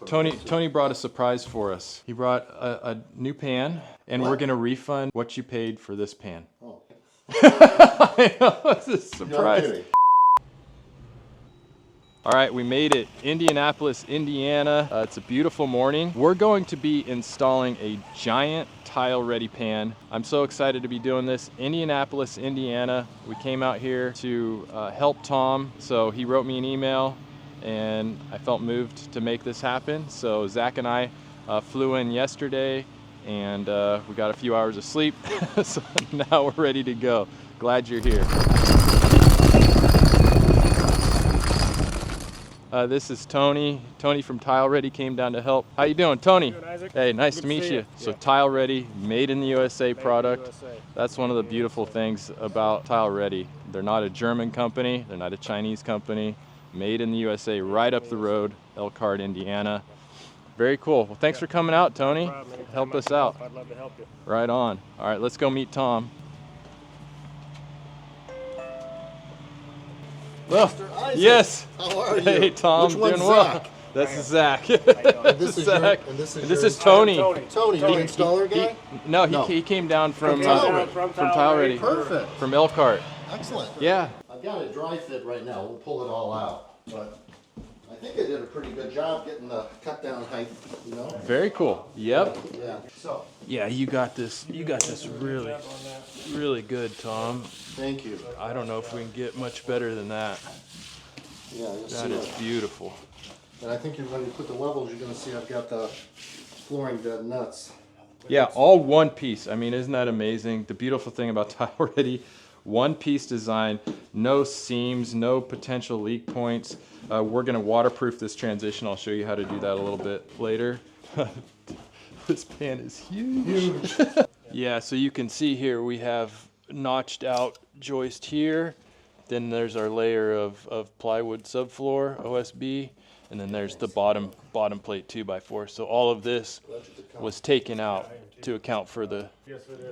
Tony brought a surprise for us. He brought a new pan, and we're gonna refund what you paid for this pan. Oh. I know, it's a surprise. You're All right, we made it. Indianapolis, Indiana. It's a beautiful morning. We're going to be installing a giant Tile Redi pan. I'm so excited to be doing this. Indianapolis, Indiana. We came out here to help Tom, so he wrote me an email and I felt moved to make this happen. So Zach and I flew in yesterday and we got a few hours of sleep. So now we're ready to go. Glad you're here. This is Tony. Tony from Tile Redi came down to help. How you doing, Tony? Good, Isaac. Hey, nice to meet you. So Tile Redi, made in the USA product. USA. That's one of the beautiful things about Tile Redi. They're not a German company. They're not a Chinese company. Made in the USA, right up the road, Elkhart, Indiana. Very cool. Well, thanks for coming out, Tony. Help us out. I'd love to help you. Right on. All right, let's go meet Tom. Well, yes. How are you? Hey, Tom. Which one's doing well. Zach? This is Zach. This is Zach. and this is Tony. Tony, the installer guy? He came down from Tile Tile Redi. Perfect. From Elkhart. Excellent. Yeah. I've got a dry fit right now. We'll pull it all out. But I think they did a pretty good job getting the cut down height, you know? Very cool. Yep. Yeah. So, Yeah, you got this really, really good, Tom. thank you. I don't know if we can get much better than that. Yeah, you'll That see is it. beautiful. And I think when you put the levels, you're going to see I've got the flooring dead nuts. Yeah, all one piece. I mean, isn't that amazing? The beautiful thing about Tile Redi, one piece design, no seams, no potential leak points. We're gonna waterproof this transition. I'll show you how to do that a little bit later. This pan is huge. Yeah, so you can see here we have notched out joist here. Then there's our layer of plywood subfloor, OSB. And then there's the bottom plate 2x4. So all of this was taken out to account for the,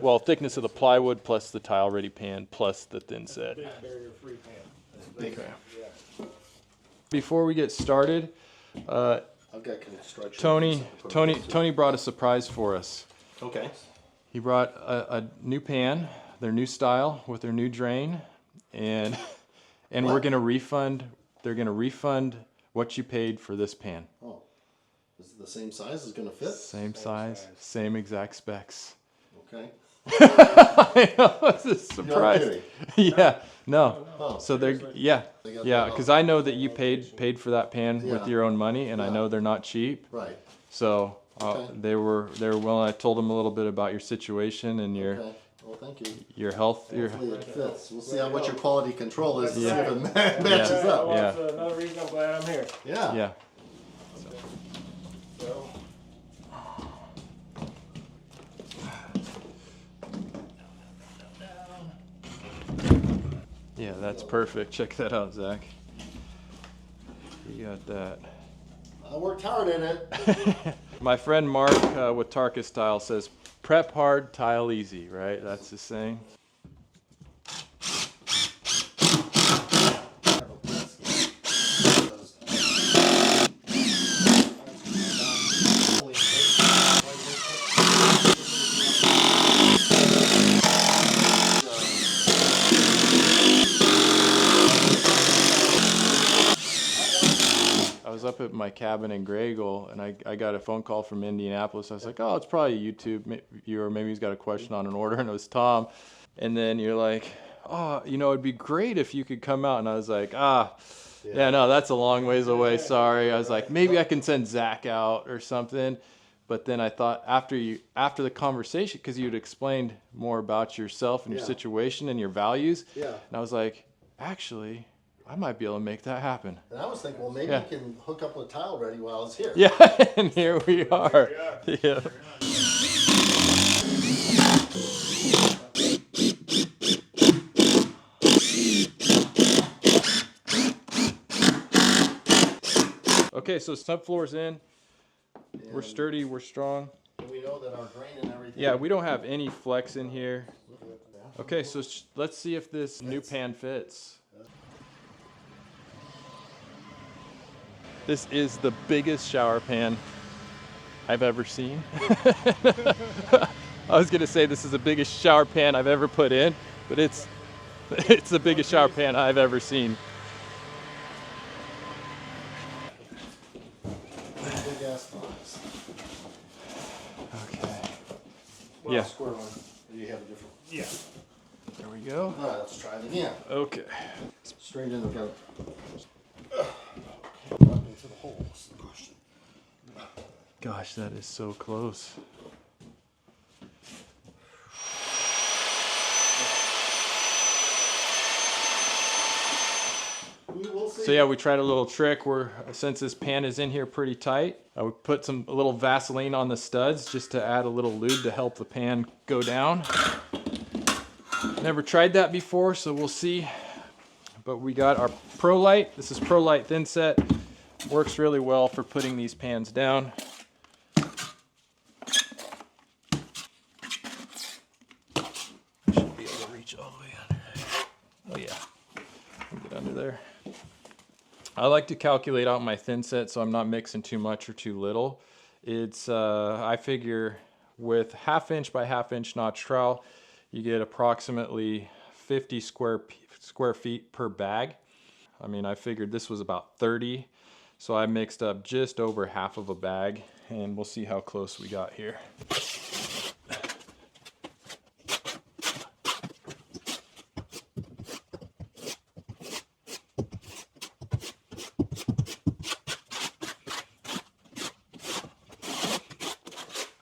well, thickness of the plywood plus the Tile Redi pan plus the thin set. Okay. Before we get started, I've got construction. Tony brought a surprise for us. Okay. He brought a new pan, their new style with their new drain, and we're gonna refund. They're gonna refund what you paid for this pan. Oh, is it the same size? Is it going to fit? Same size, same exact specs. Okay. I know, it's a surprise. You're kidding. Yeah, no. Oh, So they're yeah, because I know that you paid for that pan with your own money, and I know they're not cheap. Right. So Okay. they were willing. I told them a little bit about your situation and your Okay. Well, thank you. your health. Hopefully it fits. We'll see what your quality control is to see Yeah. if it matches up. Yeah. That's another reason I'm glad I'm here. Yeah. Yeah. So, Yeah, that's perfect. Check that out, Zach. You got that. I worked hard in it. My friend Mark with Tarkus Tile says, "Prep hard, tile easy." Right? That's his saying. I was up at my cabin in Graygle, and I got a phone call from Indianapolis. I was like, oh, it's probably a YouTube viewer. Maybe he's got a question on an order, and it was Tom. And then you're like, oh, you know, it'd be great if you could come out. And I was like, yeah, no, that's a long ways away. Sorry. I was like, maybe I can send Zach out or something. But then I thought after the conversation, because you'd explained more about yourself and your situation and your values. Yeah. And I was like, actually, I might be able to make that happen. And I was thinking, well, maybe you can hook up with Tile Redi while I was here. Yeah, and here we are. Yeah. Okay, so subfloor's in. We're sturdy, we're strong. And we know that our drain and everything. Yeah, we don't have any flex in here. Okay, so let's see if this new pan fits. This is the biggest shower pan I've ever seen. I was gonna say this is the biggest shower pan I've ever put in, but it's the biggest shower pan I've ever seen. Big ass box. Okay. Well, Yeah. square one. You have a different. Yeah. There we go. All right, let's try it again. Okay. Straight in the gut. Into the hole. That's the question. Gosh, that is so close. We will see. So yeah, we tried a little trick where since this pan is in here pretty tight, we put a little Vaseline on the studs just to add a little lube to help the pan go down. Never tried that before, so we'll see. But we got our Pro Light. This is Pro Light thin set. Works really well for putting these pans down. Should be able to reach all the way under. Oh yeah, get under there. I like to calculate out my thin set so I'm not mixing too much or too little. It's I figure with 1/2 inch by 1/2 inch notch trowel, you get approximately 50 square feet per bag. I mean, I figured this was about 30, so I mixed up just over half of a bag, and we'll see how close we got here.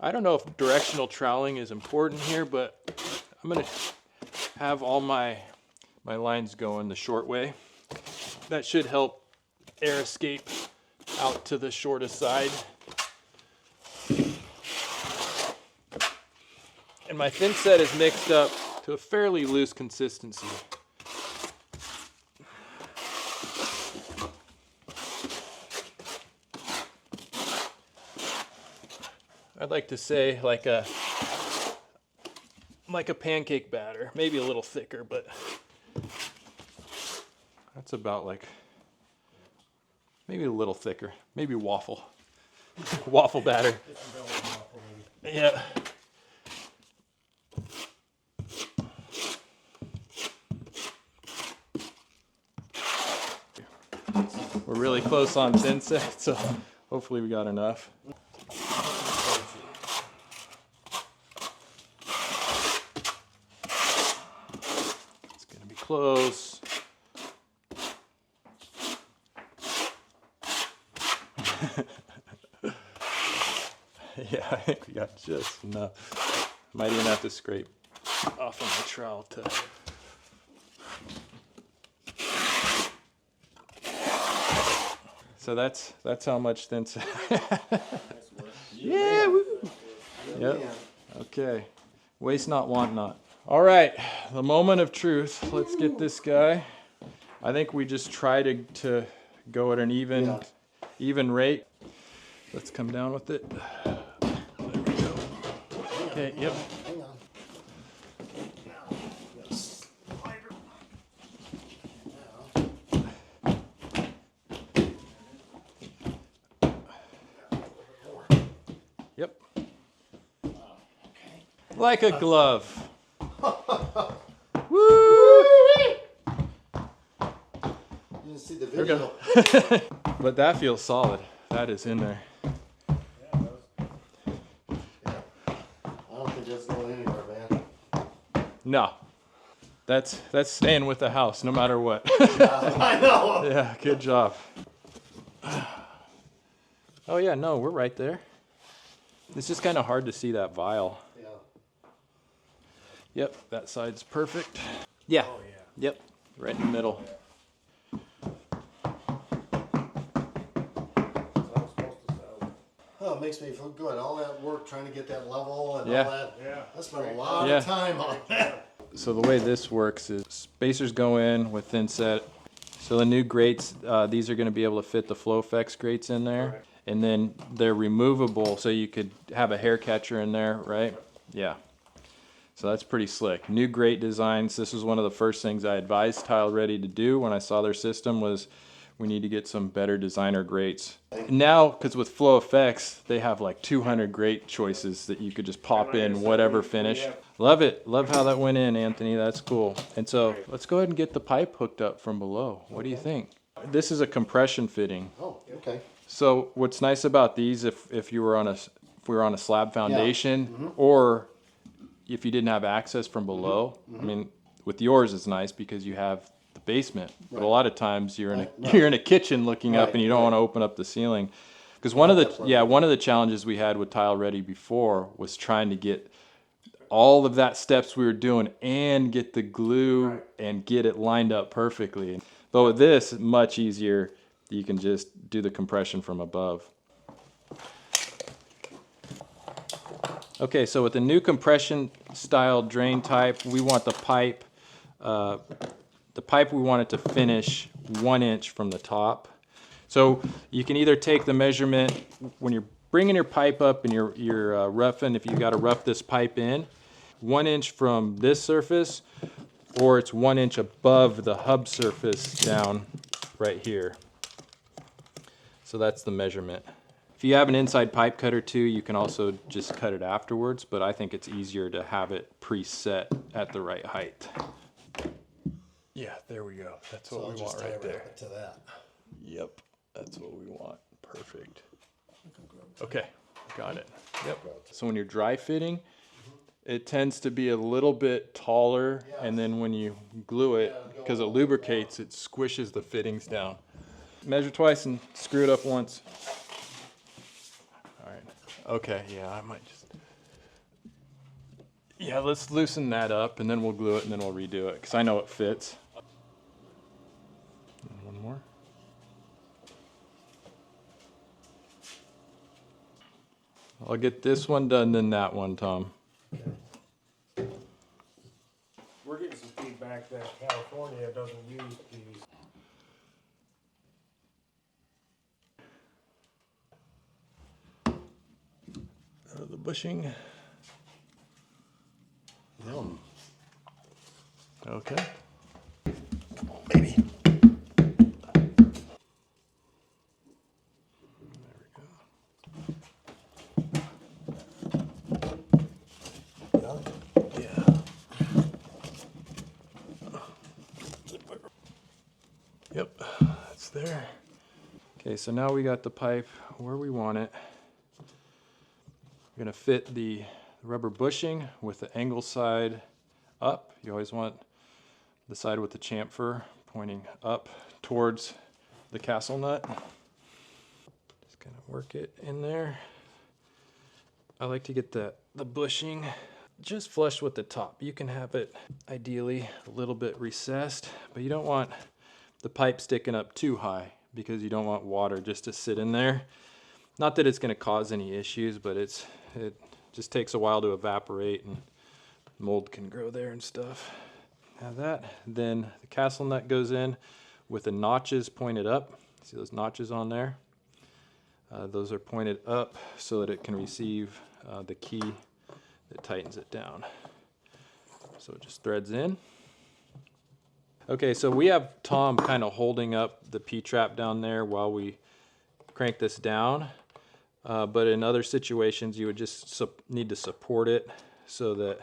I don't know if directional troweling is important here, but I'm gonna have all my lines going the short way. That should help air escape out to the shortest side. And my thin set is mixed up to a fairly loose consistency. I'd like to say like a pancake batter, maybe a little thicker, but that's about like maybe a little thicker, maybe waffle batter. Yeah. We're really close on thin set, so hopefully we got enough. Close. Yeah, I think we got just enough. Might even have to scrape off of my trowel to. So that's how much thin set. Yeah. Woo. Yep. Okay. Waste not, want not. All right, the moment of truth. Let's get this guy. I think we just try to go at an even rate. Let's come down with it. There we go. Okay, yep. Hang on. Now, yes. Yep. Like a glove. Woo! You didn't see the There we video. go. But that feels solid. That is in there. Yeah. I don't think that's going anywhere, man. No. That's staying with the house no matter what. I know. Yeah, good job. Oh yeah, no, we're right there. It's just kind of hard to see that vial. Yeah. Yep, that side's perfect. Yeah. Oh, yeah. Yep, right in the middle. Oh, it makes me feel good. All that work trying to get that level and Yeah. all that. Yeah. I spent a lot Yeah. of time on that. So the way this works is spacers go in with thin set. So the new grates, these are going to be able to fit the flow effects grates in there. Right. And then they're removable, so you could have a hair catcher in there, right? Yeah. So that's pretty slick. New grate designs. This was one of the first things I advised Tile Redi to do when I saw their system was We need to get some better designer grates. Now, because with Flow Effects, they have like 200 grate choices that you could just pop in whatever finish. Love it. Love how that went in, Anthony. That's cool. And so let's go ahead and get the pipe hooked up from below. What do you think? This is a compression fitting. Oh, okay. So what's nice about these, if you were on if we were on a slab foundation, or if you didn't have access from below, I mean, with yours it's nice because you have the basement. But a lot of times you're in a kitchen looking up and you don't want to open up the ceiling. Because one of the challenges we had with Tile Redi before was trying to get all of that steps we were doing and get the glue and get it lined up perfectly. But with this, much easier. You can just do the compression from above. Okay, so with the new compression style drain type, we want the pipe we want it to finish 1 inch from the top. So you can either take the measurement when you're bringing your pipe up and you're roughing, if you got to rough this pipe in, 1 inch from this surface, or it's 1 inch above the hub surface down right here. So that's the measurement. If you have an inside pipe cutter too, you can also just cut it afterwards, but I think it's easier to have it preset at the right height. Yeah, there we go. That's what we want right there. To that. Yep, that's what we want. Perfect. Okay, got it. Yep. So when you're dry fitting, it tends to be a little bit taller, and then when you glue it, because it lubricates, it squishes the fittings down. Measure twice and screw it up once. All right. Okay, yeah, I might just... Yeah, let's loosen that up, and then we'll glue it, and then we'll redo it, because I know it fits. And one more. I'll get this one done, then that one, Tom. We're getting some feedback that California doesn't use these. Out of the bushing. Yum. Okay. Baby. Yep, that's there. Okay, so now we got the pipe where we want it. We're gonna fit the rubber bushing with the angle side up. You always want the side with the chamfer pointing up towards the castle nut. Just gonna work it in there. I like to get the bushing just flush with the top. You can have it ideally a little bit recessed, but you don't want the pipe sticking up too high because you don't want water just to sit in there. Not that it's going to cause any issues, but it just takes a while to evaporate and mold can grow there and stuff. Have that. Then the castle nut goes in with the notches pointed up. See those notches on there? Those are pointed up so that it can receive the key that tightens it down. So it just threads in. Okay, so we have Tom kind of holding up the P-trap down there while we crank this down. But in other situations, you would just need to support it so that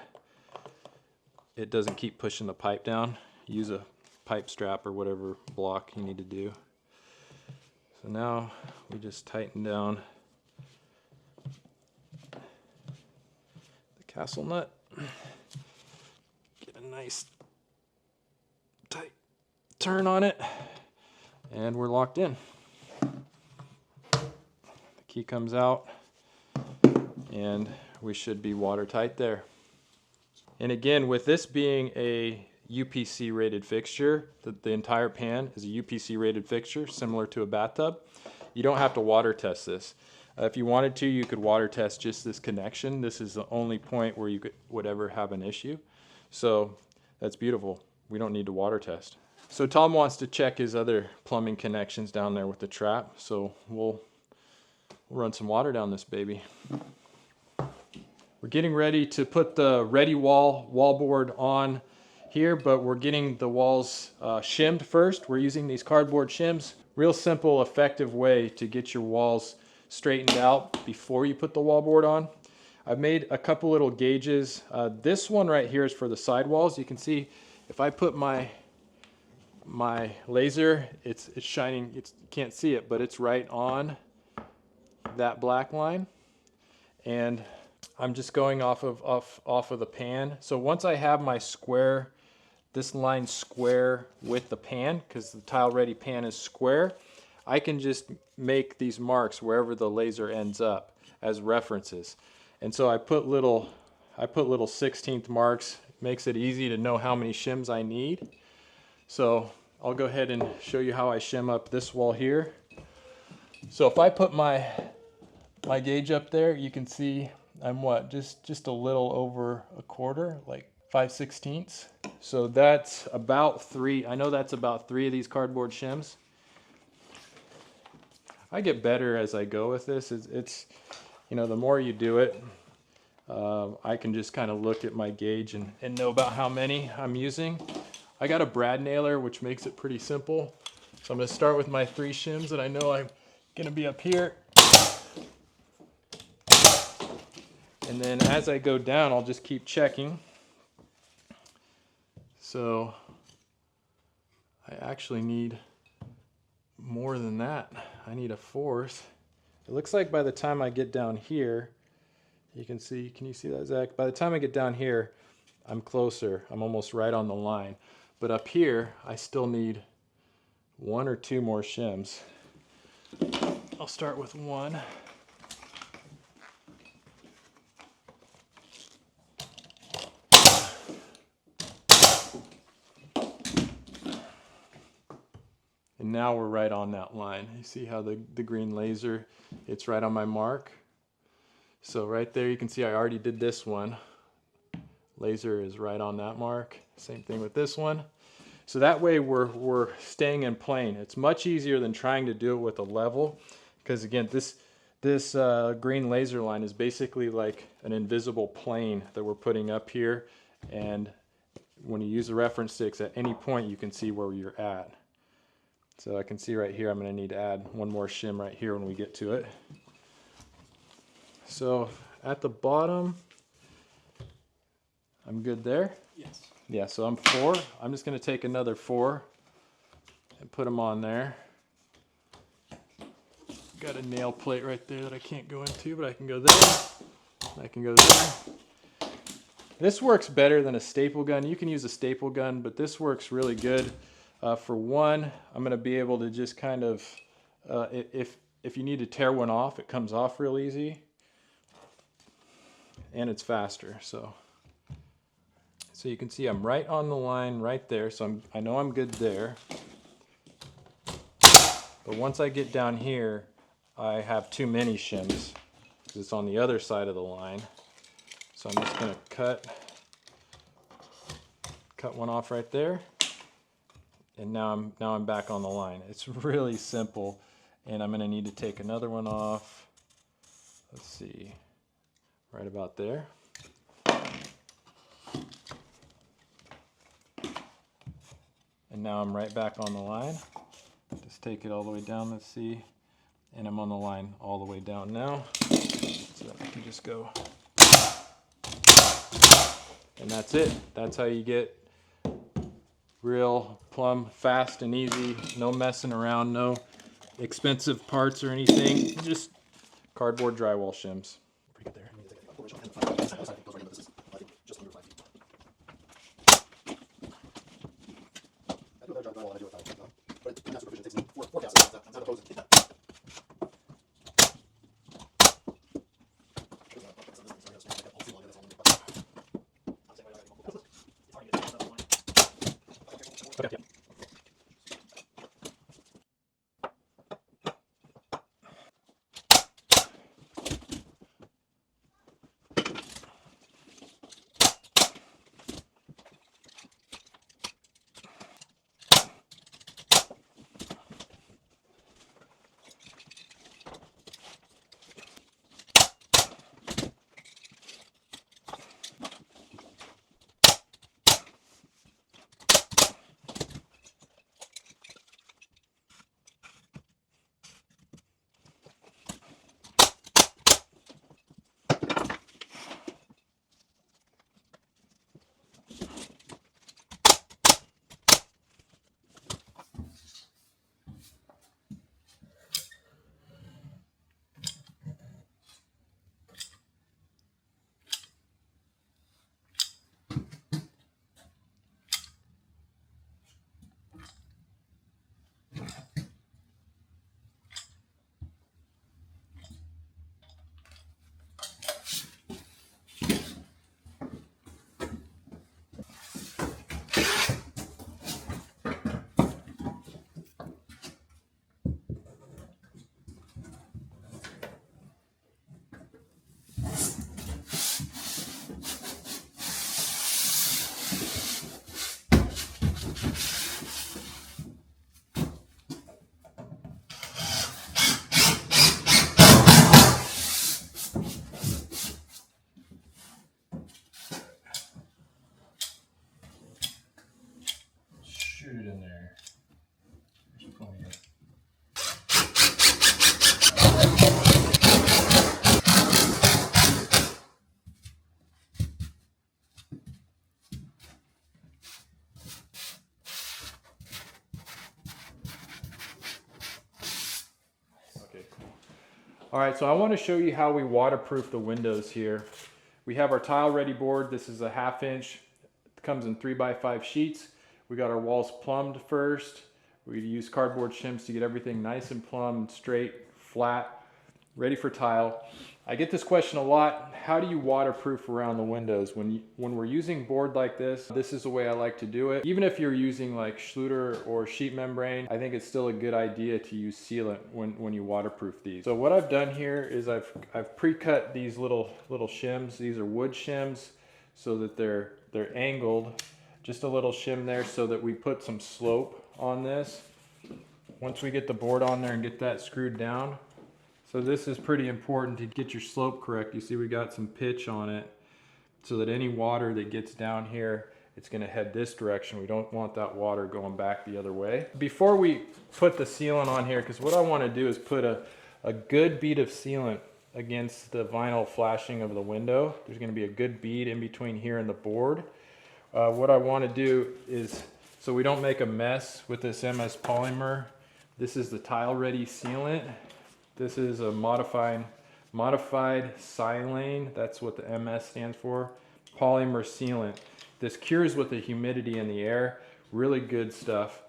it doesn't keep pushing the pipe down. Use a pipe strap or whatever block you need to do. So now we just tighten down the castle nut. Get a nice tight turn on it, and we're locked in. The key comes out, and we should be watertight there. And again, with this being a UPC rated fixture, the entire pan is a UPC rated fixture, similar to a bathtub. You don't have to water test this. If you wanted to, you could water test just this connection. This is the only point where you would ever have an issue. So that's beautiful. We don't need to water test. So Tom wants to check his other plumbing connections down there with the trap. So we'll run some water down this baby. We're getting ready to put the Redi wallboard on here, but we're getting the walls shimmed first. We're using these cardboard shims. real simple, effective way to get your walls straightened out before you put the wallboard on. I've made a couple little gauges. This one right here is for the sidewalls. You can see if I put my laser, it's shining, you can't see it, but it's right on that black line. And I'm just going off of the pan. So once I have my square, this line square with the pan, because the Tile Redi pan is square, I can just make these marks wherever the laser ends up as references. And so I put little 16th marks. It makes it easy to know how many shims I need. So I'll go ahead and show you how I shim up this wall here. So if I put my gauge up there, you can see I'm just a little over a quarter, like 5/16. So that's about 3. I know that's about 3 of these cardboard shims. I get better as I go with this. It's you know, the more you do it, I can just kind of look at my gauge and know about how many I'm using. I got a brad nailer, which makes it pretty simple. So I'm going to start with my 3 shims that I know I'm going to be up here. And then as I go down, I'll just keep checking. So I actually need more than that. I need a 4th. It looks like by the time I get down here, you can see, can you see that, Zach? By the time I get down here, I'm closer. I'm almost right on the line. But up here, I still need 1 or 2 more shims. I'll start with 1. And now we're right on that line. You see how the green laser, it's right on my mark. So right there you can see I already did this one. Laser is right on that mark. Same thing with this one. So that way we're staying in plane. It's much easier than trying to do it with a level, because again, this green laser line is basically like an invisible plane that we're putting up here, and when you use the reference sticks, at any point you can see where you're at. So I can see right here I'm going to need to add 1 more shim right here when we get to it. So at the bottom, I'm good there? Yes. Yeah, so I'm 4. I'm just going to take another 4 and put them on there. Got a nail plate right there that I can't go into, but I can go there. I can go there. This works better than a staple gun. You can use a staple gun, but this works really good. For one, I'm going to be able to just kind of, if you need to tear one off, it comes off real easy. And it's faster, so you can see I'm right on the line right there, so I know I'm good there. But once I get down here, I have too many shims because it's on the other side of the line. So I'm just going to cut one off right there, and now I'm back on the line. It's really simple, and I'm going to need to take another one off. Let's see, right about there. And now I'm right back on the line. Just take it all the way down, let's see. And I'm on the line all the way down now. So I can just go. And that's it. That's how you get real plumb fast and easy. No messing around, no expensive parts or anything. Just cardboard drywall shims. Pretty good there. Okay. All right, so I want to show you how we waterproof the windows here. We have our Tile Redi board. This is a 1/2 inch. It comes in 3x5 sheets. We got our walls plumbed first. We use cardboard shims to get everything nice and plumbed, straight, flat, ready for tile. I get this question a lot. How do you waterproof around the windows? When we're using board like this is the way I like to do it. Even if you're using like Schluter or sheet membrane, I think it's still a good idea to use sealant when you waterproof these. So what I've done here is I've pre-cut these little shims. These are wood shims so that they're angled. Just a little shim there so that we put some slope on this. Once we get the board on there and get that screwed down. So this is pretty important to get your slope correct. You see we got some pitch on it so that any water that gets down here, it's gonna head this direction. We don't want that water going back the other way. Before we put the sealant on here, because what I wanna do is put a good bead of sealant against the vinyl flashing of the window. There's gonna be a good bead in between here and the board. What I wanna do is, so we don't make a mess with this MS polymer, this is the Tile Redi sealant. This is a modified silane, that's what the MS stands for, polymer sealant. This cures with the humidity in the air, really good stuff.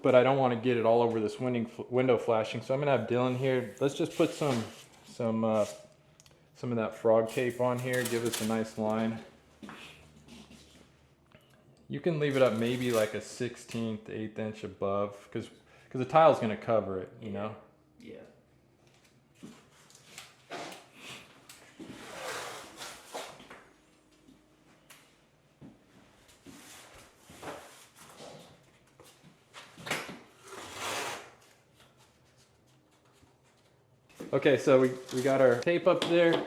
But I don't want to get it all over this window flashing, so I'm gonna have Dylan here. Let's just put some of that frog tape on here, give us a nice line. You can leave it up maybe like a 1/16, 1/8 inch above, because the tile's gonna cover it, you know? Yeah. Okay, so we got our tape up there.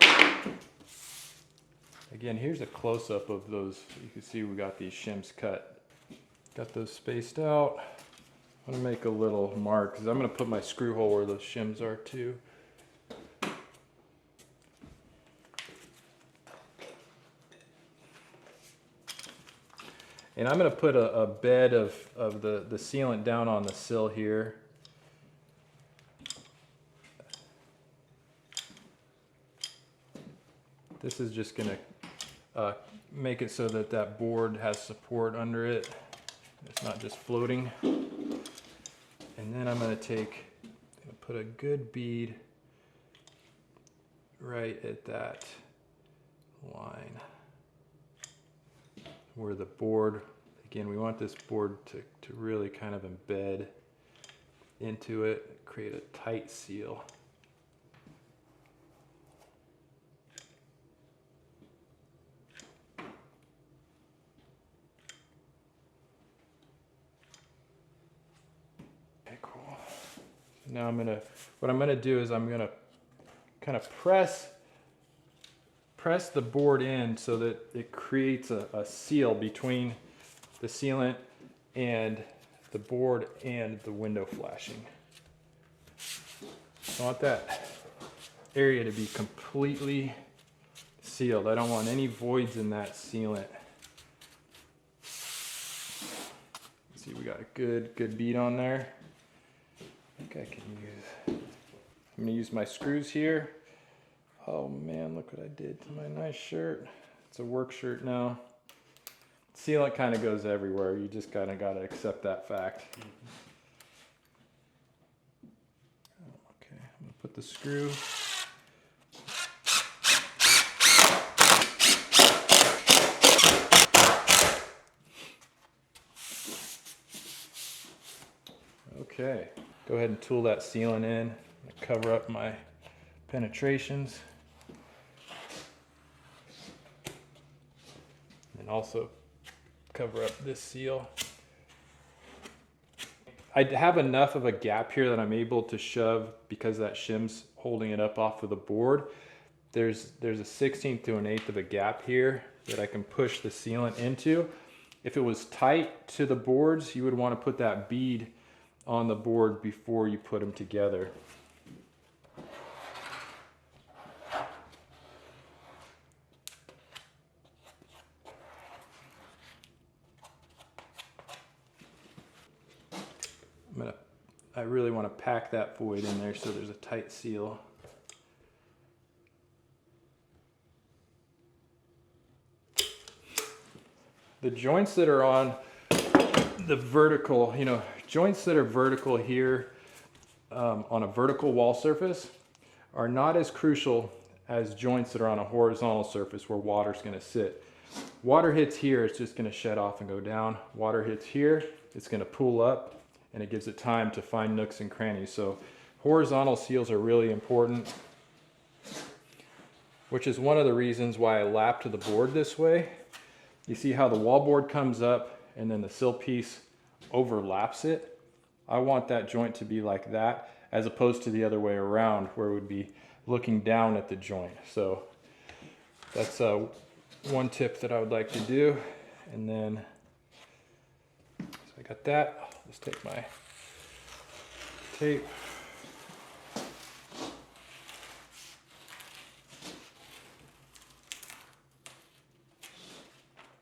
Again, here's a close-up of those. You can see we got these shims cut. Got those spaced out. I'm gonna make a little mark because I'm gonna put my screw hole where those shims are too. And I'm gonna put a bed of the sealant down on the sill here. This is just gonna make it so that that board has support under it. It's not just floating. And then I'm gonna put a good bead right at that line where the board, again, we want this board to really kind of embed into it, create a tight seal. Now what I'm gonna do is I'm gonna kind of press the board in so that it creates a seal between the sealant and the board and the window flashing. I want that area to be completely sealed. I don't want any voids in that sealant. See, we got a good bead on there. I think I'm gonna use my screws here. Oh man, look what I did to my nice shirt. It's a work shirt now. Sealant kind of goes everywhere. You just kind of gotta accept that fact. Okay, I'm gonna put the screw. Okay. Go ahead and tool that sealant in, cover up my penetrations. And also cover up this seal. I have enough of a gap here that I'm able to shove, because that shim's holding it up off of the board. There's a 1/16 to an 1/8 of a gap here that I can push the sealant into. If it was tight to the boards, you would want to put that bead on the board before you put them together. really want to pack that void in there so there's a tight seal. The joints that are on the vertical, joints that are vertical here on a vertical wall surface are not as crucial as joints that are on a horizontal surface where water's going to sit. Water hits here, it's just going to shed off and go down. Water hits here, it's going to pool up, and it gives it time to find nooks and crannies. So horizontal seals are really important, which is one of the reasons why I lap to the board this way. You see how the wallboard comes up and then the sill piece overlaps it? I want that joint to be like that as opposed to the other way around where it would be looking down at the joint. So that's one tip that I would like to do. And then, so I got that. Let's take my tape.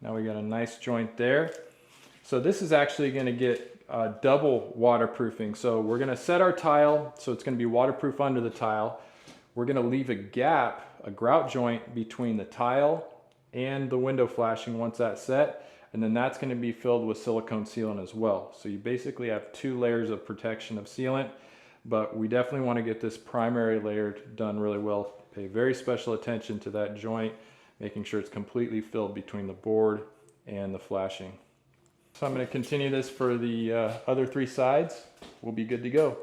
Now we got a nice joint there. So this is actually going to get double waterproofing. So we're going to set our tile so it's going to be waterproof under the tile. We're going to leave a gap, a grout joint between the tile and the window flashing once that's set, and then that's going to be filled with silicone sealant as well. So you basically have 2 layers of protection of sealant, but we definitely want to get this primary layer done really well. Pay very special attention to that joint, making sure it's completely filled between the board and the flashing. So I'm going to continue this for the other 3 sides. We'll be good to go.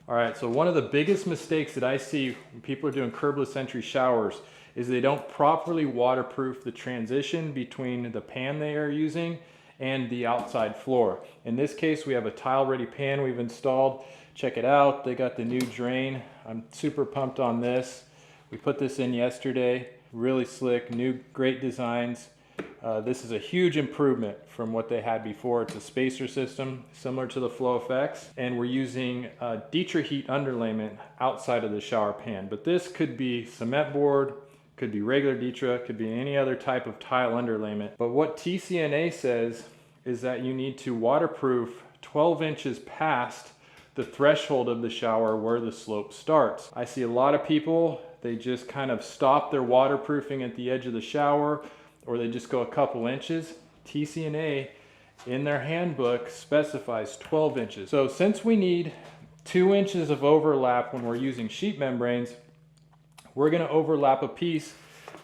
All right, so one of the biggest mistakes that I see when people are doing curbless entry showers is they don't properly waterproof the transition between the pan they are using and the outside floor. In this case, we have a Tile Redi pan we've installed. Check it out, they got the new drain. I'm super pumped on this. We put this in yesterday, really slick, new, great designs. This is a huge improvement from what they had before. It's a spacer system similar to the Flow Effects, and we're using Dietrich heat underlayment outside of the shower pan. But this could be cement board, could be regular Dietrich, could be any other type of tile underlayment. But what TCNA says is that you need to waterproof 12 inches past the threshold of the shower where the slope starts. I see a lot of people, they just kind of stop their waterproofing at the edge of the shower, or they just go a couple inches. TCNA in their handbook specifies 12 inches. So since we need 2 inches of overlap when we're using sheet membranes, we're going to overlap a piece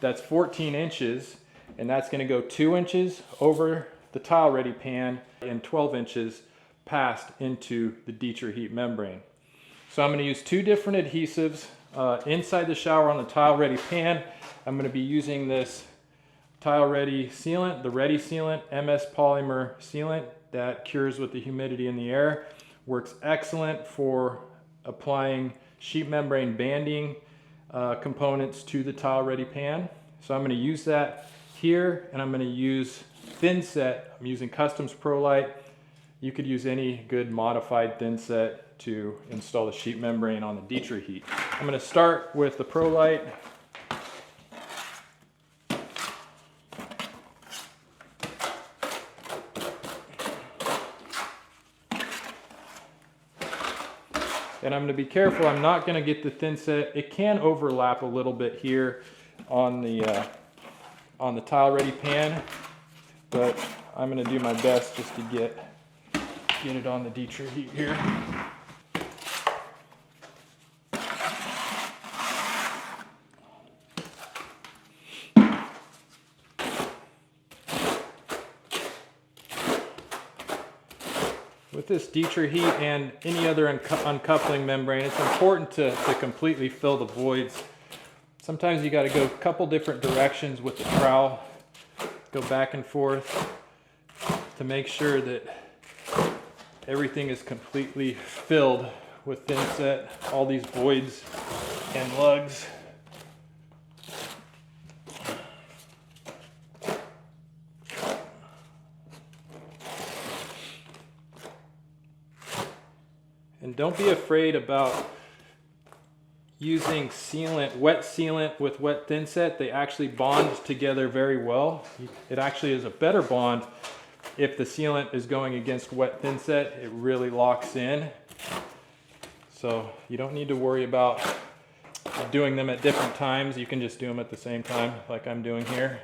that's 14 inches, and that's going to go 2 inches over the Tile Redi pan and 12 inches past into the Dietrich heat membrane. So I'm going to use 2 different adhesives inside the shower on the Tile Redi pan. I'm going to be using this Tile Redi sealant, the Redi sealant, MS polymer sealant that cures with the humidity in the air. Works excellent for applying sheet membrane banding components to the Tile Redi pan. So I'm going to use that here, and I'm going to use thin set. I'm using Customs Pro Light. You could use any good modified thin set to install the sheet membrane on the Dietrich heat. I'm going to start with the Pro Light. And I'm going to be careful, I'm not going to get the thin set. It can overlap a little bit here on the Tile Redi pan, but I'm going to do my best just to get it on the Dietrich heat here. With this Dietrich heat and any other uncoupling membrane, it's important to completely fill the voids. Sometimes you got to go a couple different directions with the trowel, go back and forth to make sure that everything is completely filled with thin set, all these voids and lugs. And don't be afraid about using sealant, wet sealant with wet thinset, they actually bond together very well. It actually is a better bond if the sealant is going against wet thinset. It really locks in. So you don't need to worry about doing them at different times. You can just do them at the same time like I'm doing here.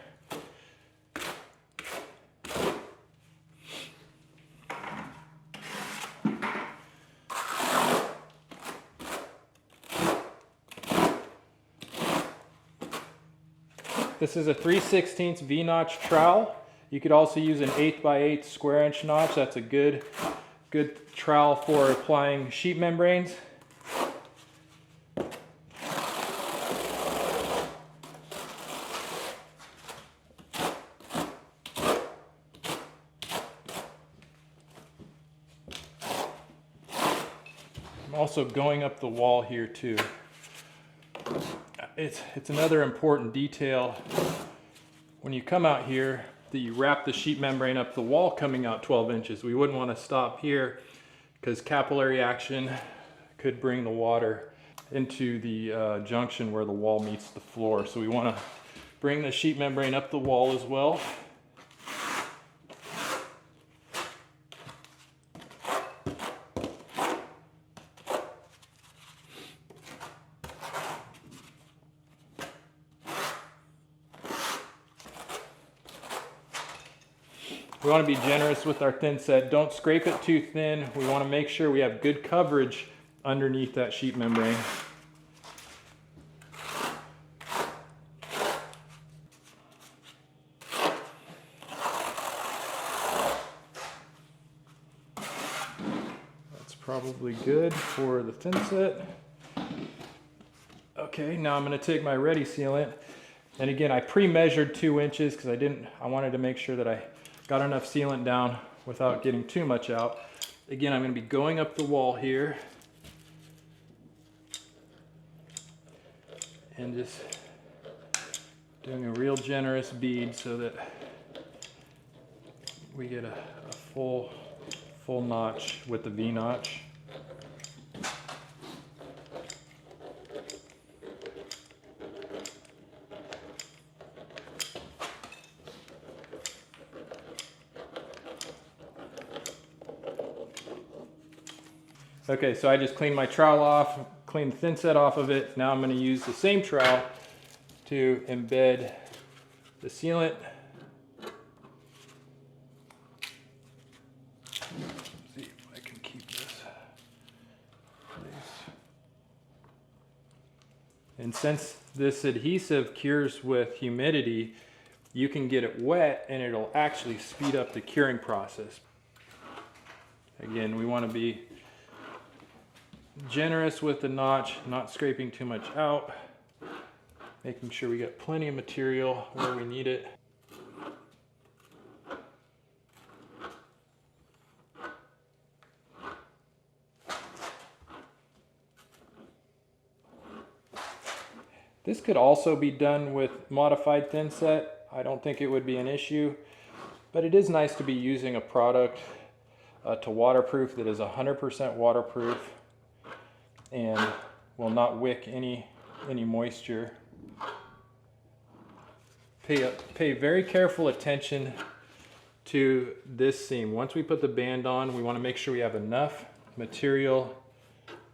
This is a 3/16 V-notch trowel. You could also use an 8x8 square inch notch. That's a good trowel for applying sheet membranes. I'm also going up the wall here too. It's another important detail when you come out here that you wrap the sheet membrane up the wall coming out 12 inches. We wouldn't want to stop here because capillary action could bring the water into the junction where the wall meets the floor. So we want to bring the sheet membrane up the wall as well. We want to be generous with our thinset. Don't scrape it too thin. We want to make sure we have good coverage underneath that sheet membrane. That's probably good for the thinset. Okay, now I'm going to take my Redi sealant. And again, I pre-measured 2 inches because I wanted to make sure that I got enough sealant down without getting too much out. Again, I'm going to be going up the wall here and just doing a real generous bead so that we get a full notch with the V-notch. Okay, so I just cleaned my trowel off, cleaned the thinset off of it. Now I'm going to use the same trowel to embed the sealant. Let's see if I can keep this nice. And since this adhesive cures with humidity, you can get it wet and it'll actually speed up the curing process. Again, we want to be generous with the notch, not scraping too much out, making sure we get plenty of material where we need it. This could also be done with modified thinset. I don't think it would be an issue, but it is nice to be using a product to waterproof that is 100% waterproof and will not wick any moisture. Pay very careful attention to this seam. Once we put the band on, we want to make sure we have enough material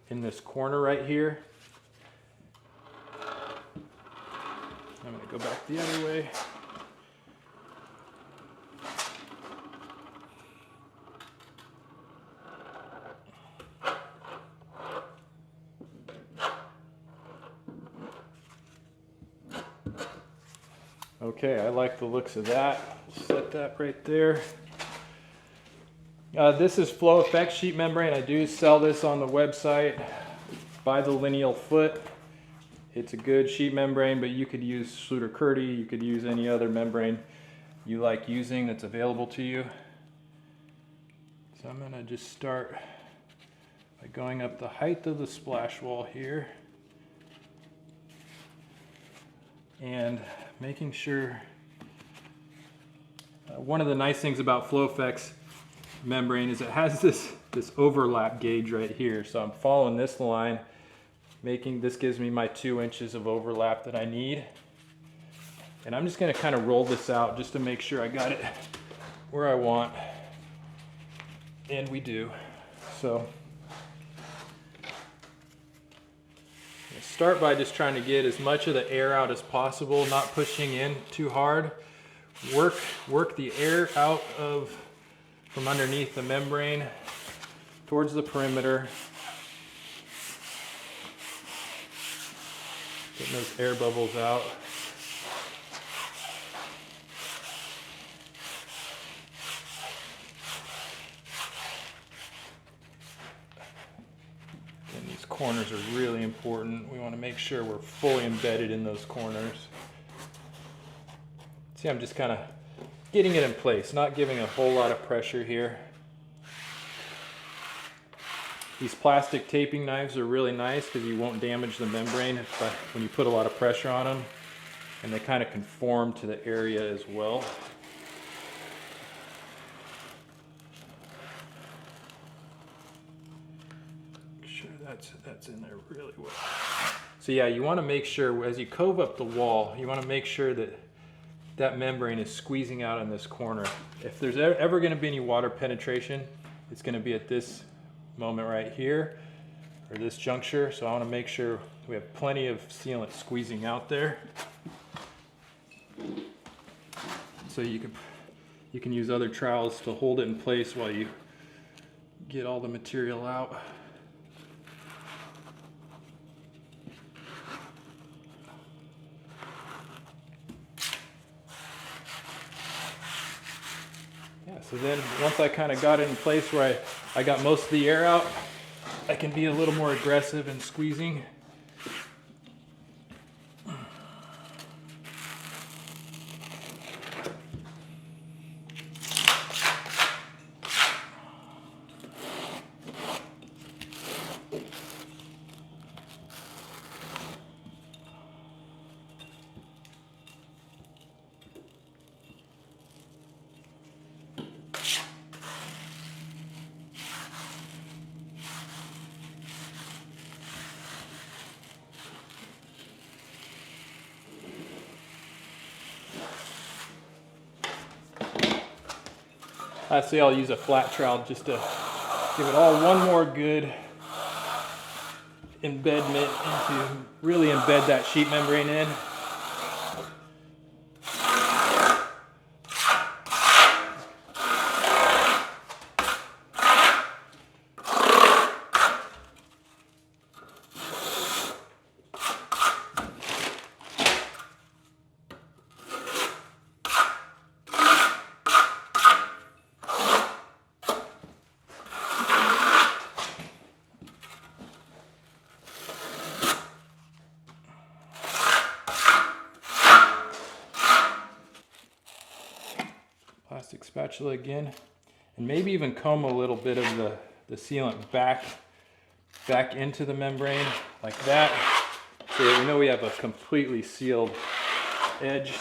in this corner right here. I'm going to go back the other way. Okay, I like the looks of that. Set that right there. This is Flow Effects sheet membrane. I do sell this on the website by the lineal foot. It's a good sheet membrane, but you could use Schluter-Curdy. You could use any other membrane you like using that's available to you. So I'm going to just start by going up the height of the splash wall here and making sure. One of the nice things about Flow Effects membrane is it has this overlap gauge right here. So I'm following this line This gives me my 2 inches of overlap that I need. And I'm just gonna kind of roll this out just to make sure I got it where I want. And we do. So start by just trying to get as much of the air out as possible, not pushing in too hard. Work the air out from underneath the membrane towards the perimeter. Getting those air bubbles out. And these corners are really important. We want to make sure we're fully embedded in those corners. See, I'm just kind of getting it in place, not giving a whole lot of pressure here. These plastic taping knives are really nice because you won't damage the membrane when you put a lot of pressure on them, and they kind of conform to the area as well. Make sure that's in there really well. So yeah, you want to make sure as you cove up the wall, you want to make sure that membrane is squeezing out in this corner. If there's ever going to be any water penetration, it's going to be at this moment right here, or this juncture. So I want to make sure we have plenty of sealant squeezing out there. So you can use other trowels to hold it in place while you get all the material out. So then once I kind of got it in place where I got most of the air out, I can be a little more aggressive in squeezing. Lastly, I'll use a flat trowel just to give it all one more good embedment into, really embed that sheet membrane in. Plastic spatula again, and maybe even comb a little bit of the sealant back into the membrane like that, so that we know we have a completely sealed edge.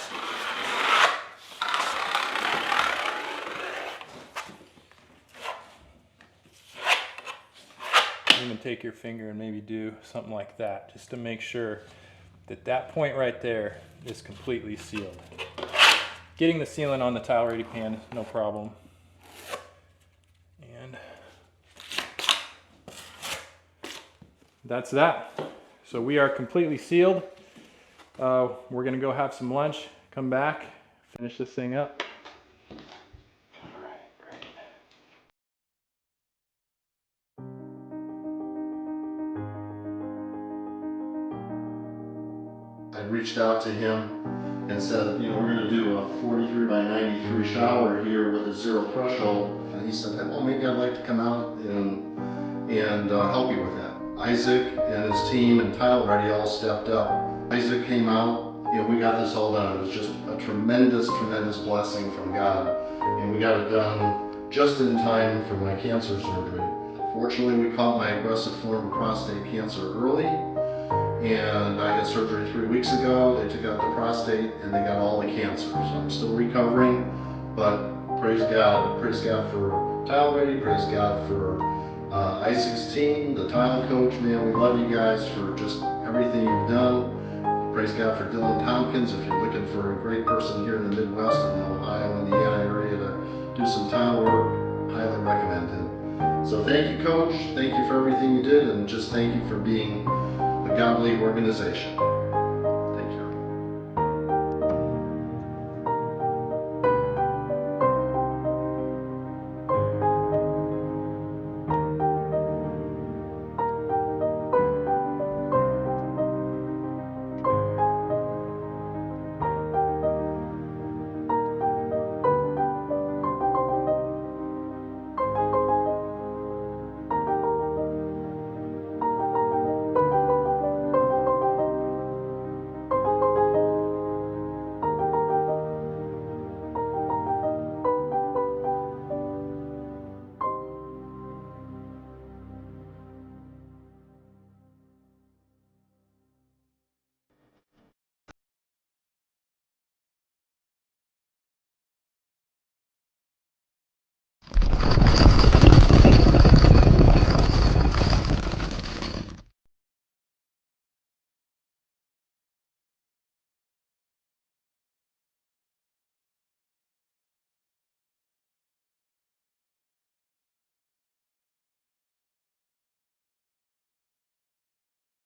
Even take your finger and maybe do something like that, just to make sure that point right there is completely sealed. Getting the sealant on the Tile Redi pan is no problem. And that's that. So we are completely sealed. We're gonna go have some lunch, come back, finish this thing up. All right, great. I reached out to him and said, you know, we're going to do a 43 by 93 shower here with a zero threshold. And he said, well, maybe I'd like to come out and help you with that. Isaac and his team and Tile Redi all stepped up. Isaac came out, and we got this all done. It was just a tremendous, tremendous blessing from God. And we got it done just in time for my cancer surgery. Fortunately, we caught my aggressive form of prostate cancer early. And I had surgery 3 weeks ago. They took out the prostate and they got all the cancer. So I'm still recovering, but praise God. Praise God for Tile Redi. Praise God for I-16, the tile coach, man, we love you guys for just everything you've done. Praise God for Dylan Tompkins. If you're looking for a great person here in the Midwest in the Ohio, Indiana area to do some tile work, highly recommend him. So thank you, Coach. Thank you for everything you did, and just thank you for being a godly organization.